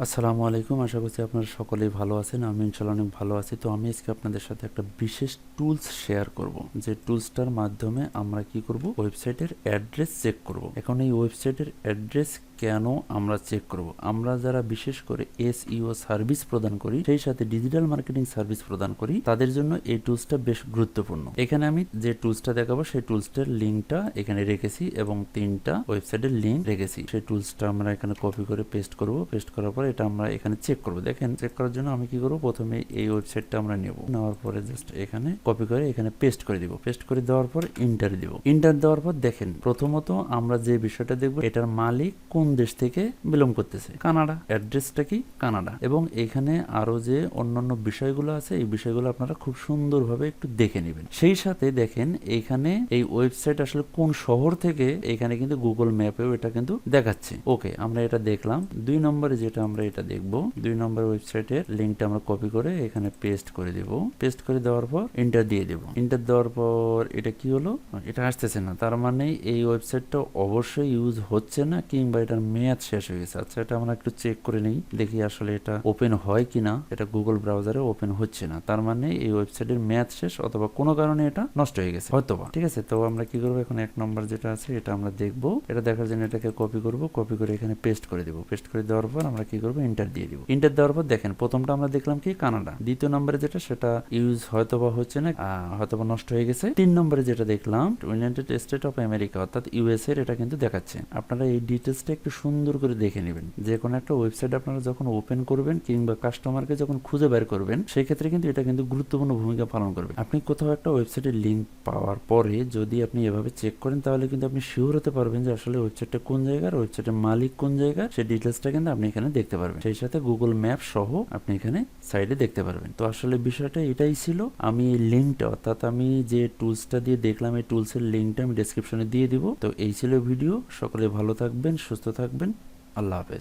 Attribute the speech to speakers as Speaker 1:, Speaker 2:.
Speaker 1: আসসালামু আলাইকুম। আশা করছি আপনারা সকলেই ভালো আছেন। আমি ইনশাআল্লাহ অনেক ভালো আছি। তো আমি আজকে আপনাদের সাথে একটা বিশেষ টুলস শেয়ার করব, যে টুলসটার মাধ্যমে আমরা কি করব, ওয়েবসাইটের অ্যাড্রেস চেক করব। এখন এই ওয়েবসাইটের অ্যাড্রেস কেন আমরা চেক করব? আমরা যারা বিশেষ করে এসইও সার্ভিস প্রদান করি, সেই সাথে ডিজিটাল মার্কেটিং সার্ভিস প্রদান করি, তাদের জন্য এই টুলসটা বেশ গুরুত্বপূর্ণ। এখানে আমি যে টুলসটা দেখাবো সেই টুলসটার লিঙ্কটা এখানে রেখেছি এবং 3টা ওয়েবসাইটের লিঙ্ক রেখেছি। সেই টুলসটা আমরা এখানে কপি করে পেস্ট করব। পেস্ট করার পর এটা আমরা এখানে চেক করব। দেখেন, চেক করার জন্য আমি কি করব, প্রথমে এই ওয়েবসাইটটা আমরা নেব। নেওয়ার পরে জাস্ট এখানে কপি করে এখানে পেস্ট করে দিব। পেস্ট করে দেওয়ার পর ইন্টার দিব। ইন্টার দেওয়ার পর দেখেন, প্রথমত আমরা যে বিষয়টা দেখব, এটার মালিক কোন দেশ থেকে বিলং করতেছে, কানাডা। অ্যাড্রেসটা কি, কানাডা। এবং এখানে আরো যে অন্যান্য বিষয়গুলো আছে, এই বিষয়গুলো আপনারা খুব সুন্দরভাবে একটু দেখে নেবেন। সেই সাথে দেখেন এখানে এই ওয়েবসাইট আসলে কোন শহর থেকে, এখানে কিন্তু গুগল ম্যাপেও এটা কিন্তু দেখাচ্ছে। ওকে, আমরা এটা দেখলাম। 2 নম্বরে যেটা আমরা এটা দেখব, 2 নম্বর ওয়েবসাইটের লিঙ্কটা আমরা কপি করে এখানে পেস্ট করে দেব। পেস্ট করে দেওয়ার পর ইন্টার দিয়ে দেব। ইন্টার দেওয়ার পর এটা কি হলো, এটা আসতেছে না। তার মানে এই ওয়েবসাইটটা অবশ্যই ইউজ হচ্ছে না, কিংবা এটার মেয়াদ শেষ হয়ে গেছে। আচ্ছা, এটা আমরা একটু চেক করে নেই, দেখি আসলে এটা ওপেন হয় কিনা। এটা গুগল ব্রাউজারে ওপেন হচ্ছে না, তার মানে এই ওয়েবসাইটের মেয়াদ শেষ, অথবা কোনো কারণে এটা নষ্ট হয়ে গেছে হয়তোবা। ঠিক আছে, তো আমরা কি করবো, এখন 1 নম্বর যেটা আছে এটা আমরা দেখব। এটা দেখার জন্য এটাকে কপি করব, কপি করে এখানে পেস্ট করে দেব। পেস্ট করে দেওয়ার পর আমরা কি করবো, ইন্টার দিয়ে দিব। ইন্টার দেওয়ার পর দেখেন, প্রথমটা আমরা দেখলাম কি, কানাডা। 2য় নম্বরে যেটা, সেটা ইউজ হয়তোবা হচ্ছে না, হয়তোবা নষ্ট হয়ে গেছে। 3 নম্বরে যেটা দেখলাম, ইউনাইটেড স্টেট অফ আমেরিকা, অর্থাৎ ইউএস এর এটা কিন্তু দেখাচ্ছে। আপনারা এই ডিটেলসটা একটু সুন্দর করে দেখে নেবেন। যে কোনো একটা ওয়েবসাইট আপনারা যখন ওপেন করবেন, কিংবা কাস্টমারকে যখন খুঁজে বের করবেন, সেই ক্ষেত্রে কিন্তু এটা কিন্তু গুরুত্বপূর্ণ ভূমিকা পালন করবে। আপনি কোথাও একটা ওয়েবসাইটের লিঙ্ক পাওয়ার পরে যদি আপনি এভাবে চেক করেন, তাহলে কিন্তু আপনি শিওর হতে পারবেন যে আসলে ওয়েবসাইটটা কোন জায়গার, ওয়েবসাইটের মালিক কোন জায়গার, সেই ডিটেলসটা কিন্তু আপনি এখানে দেখতে পারবেন। সেই সাথে গুগল ম্যাপ সহ আপনি এখানে সাইডে দেখতে পারবেন। তো আসলে বিষয়টা এটাই ছিল। আমি এই লিঙ্কটা, অর্থাৎ আমি যে টুলসটা দিয়ে দেখলাম, এই টুলসের লিঙ্কটা আমি ডেসক্রিপশনে দিয়ে দিব। তো এই ছিল ভিডিও। সকলে ভালো থাকবেন, সুস্থ থাকবেন। আল্লাহ হাফেজ।